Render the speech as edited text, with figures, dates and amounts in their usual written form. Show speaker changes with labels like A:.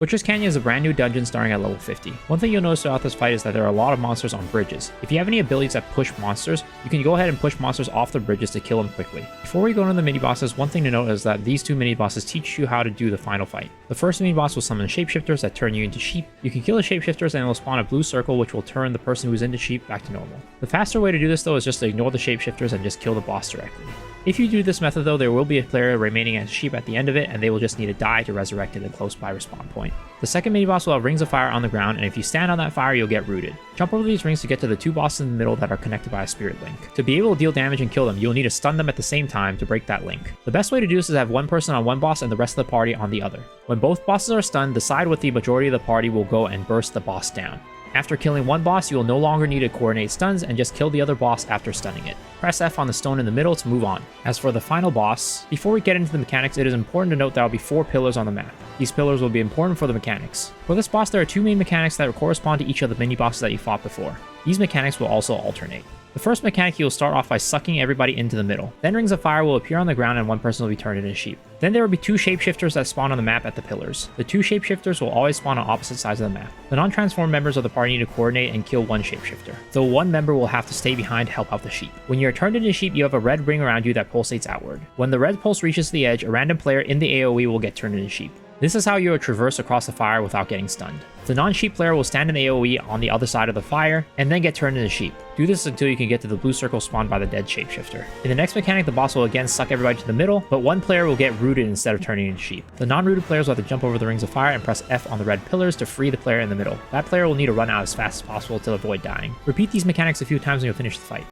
A: Butcher's Canyon is a brand new dungeon starting at level 50. One thing you'll notice throughout this fight is that there are a lot of monsters on bridges. If you have any abilities that push monsters, you can go ahead and push monsters off the bridges to kill them quickly. Before we go into the mini-bosses, one thing to note is that these two mini-bosses teach you how to do the final fight. The first mini-boss will summon shapeshifters that turn you into sheep. You can kill the shapeshifters and it will spawn a blue circle which will turn the person who's into sheep back to normal. The faster way to do this though is just to ignore the shapeshifters and just kill the boss directly. If you do this method though, there will be a player remaining as sheep at the end of it, and they will just need to die to resurrect at a close by respawn point. The second mini-boss will have rings of fire on the ground, and if you stand on that fire, you'll get rooted. Jump over these rings to get to the two bosses in the middle that are connected by a spirit link. To be able to deal damage and kill them, you'll need to stun them at the same time to break that link. The best way to do this is have one person on one boss and the rest of the party on the other. When both bosses are stunned, the side with the majority of the party will go and burst the boss down. After killing one boss, you will no longer need to coordinate stuns and just kill the other boss after stunning it. Press F on the stone in the middle to move on. As for the final boss, before we get into the mechanics, it is important to note there will be 4 pillars on the map. These pillars will be important for the mechanics. For this boss, there are 2 main mechanics that correspond to each of the mini-bosses that you fought before. These mechanics will also alternate. The first mechanic, you will start off by sucking everybody into the middle. Then rings of fire will appear on the ground and one person will be turned into sheep. Then there will be 2 shapeshifters that spawn on the map at the pillars. The 2 shapeshifters will always spawn on opposite sides of the map. The non-transformed members of the party need to coordinate and kill one shapeshifter, though one member will have to stay behind to help out the sheep. When you are turned into sheep, you have a red ring around you that pulsates outward. When the red pulse reaches the edge, a random player in the AoE will get turned into sheep. This is how you will traverse across the fire without getting stunned. The non-sheep player will stand in AoE on the other side of the fire, and then get turned into sheep. Do this until you can get to the blue circle spawned by the dead shapeshifter. In the next mechanic, the boss will again suck everybody to the middle, but one player will get rooted instead of turning into sheep. The non-rooted players will have to jump over the rings of fire and press F on the red pillars to free the player in the middle. That player will need to run out as fast as possible to avoid dying. Repeat these mechanics a few times and you'll finish the fight.